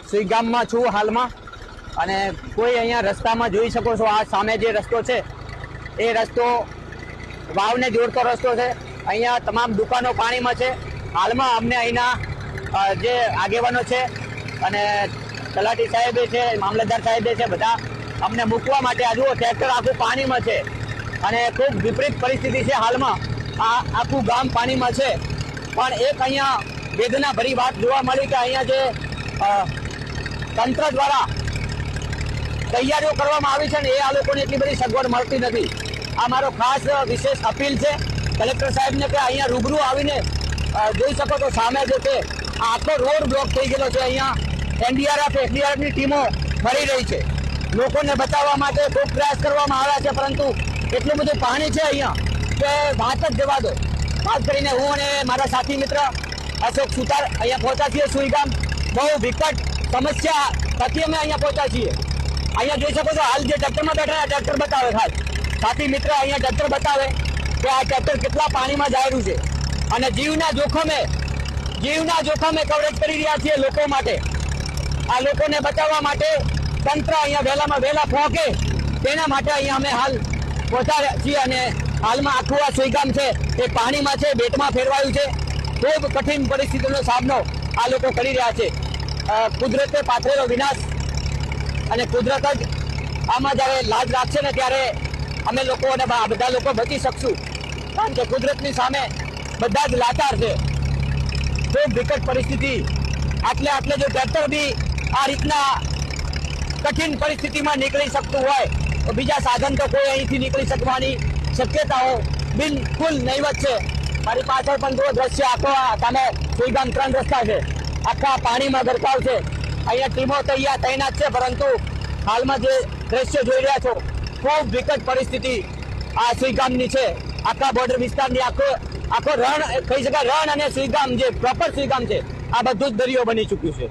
સુઈગામમાં છું હાલમાં અને કોઈ અહીંયા રસ્તામાં જોઈ શકો છો આ સામે જે રસ્તો છે એ રસ્તો વાવને જોડતો રસ્તો છે। અહીંયા તમામ દુકાનો પાણીમાં છે। હાલમાં અમને અહીંના જે આગેવાનો છે અને તલાટી સાહેબે છે, મામલતદાર સાહેબે છે, બધા અમને મૂકવા માટે આ જુઓ ટ્રેક્ટર આખું પાણીમાં છે અને ખૂબ વિપરીત પરિસ્થિતિ છે। હાલમાં આ આખું ગામ પાણીમાં છે, પણ એક અહીંયા વેદના ભરી વાત જોવા મળી કે અહીંયા જે તંત્ર દ્વારા તૈયારીઓ કરવામાં આવી છે ને એ આ લોકોને એટલી બધી સગવડ મળતી નથી। આ મારો ખાસ વિશેષ અપીલ છે કલેક્ટર સાહેબને કે અહીંયા રૂબરૂ આવીને જોઈ શકો તો સામે જે છે આખો રોડ બ્લોક થઈ ગયેલો છે। અહીંયા એસડીઆરએફની ટીમો ફરી રહી છે, લોકોને બચાવવા માટે ખૂબ પ્રયાસ કરવામાં આવ્યા છે, પરંતુ એટલું બધું પાણી છે અહીંયા કે વાત જ જવા દો। ખાસ કરીને હું અને મારા સાથી મિત્ર અશોક સુતાર અહીંયા પહોંચ્યા છીએ સુઈગામ। બહુ વિકટ સમસ્યા થકી અમે અહીંયા પહોંચ્યા છીએ। અહીંયા જોઈ શકો છો હાલ જે ટ્રેક્ટરમાં બેઠા ટ્રેક્ટર બતાવે, ખાસ સાથી મિત્ર અહીંયા ટ્રેક્ટર બતાવે કે આ ટ્રેક્ટર કેટલા પાણીમાં જાયેલું છે અને જીવના જોખમે કવરેજ કરી રહ્યા છીએ લોકો માટે। આ લોકોને બચાવવા માટે તંત્ર અહીંયા વહેલામાં વહેલા પહોંચે તેના માટે અહીંયા અમે હાલ પહોંચ્યા છીએ અને હાલમાં આખું આ સુઈગામ છે એ પાણીમાં છે, બેટમાં ફેરવાયું છે। ખૂબ કઠિન પરિસ્થિતિનો સામનો આ લોકો કરી રહ્યા છે। કુદરતે પાથરેલો વિનાશ અને કુદરત જ આમાં જ્યારે લાજ રાખશે ને ત્યારે અમે લોકો અને બધા લોકો બચી શકશું, કારણ કે કુદરતની સામે બધા જ લાચાર છે। ખૂબ વિકટ પરિસ્થિતિ। આટલે જો ટ્રેક્ટર બી આ રીતના કઠિન પરિસ્થિતિમાં નીકળી શકતું હોય તો બીજા સાધન તો કોઈ અહીંથી નીકળી શકવાની શક્યતાઓ બિલકુલ નહીવત છે। મારી પાછળ પણ જો દ્રશ્ય આખો સામે સુઈગામ 3 રસ્તા છે, આખા પાણીમાં ગરકાવ છે। અહીંયા ટીમો તૈનાત છે, પરંતુ હાલમાં જે દ્રશ્ય જોઈ રહ્યા છો ખૂબ વિકટ પરિસ્થિતિ આ સુઈગામની છે। આખા બોર્ડર વિસ્તારની આખો રણ કહી શકાય, રણ અને સુઈગામ જે પ્રોપર સુઈગામ છે આ બધું જ દરિયો બની ચૂક્યું છે।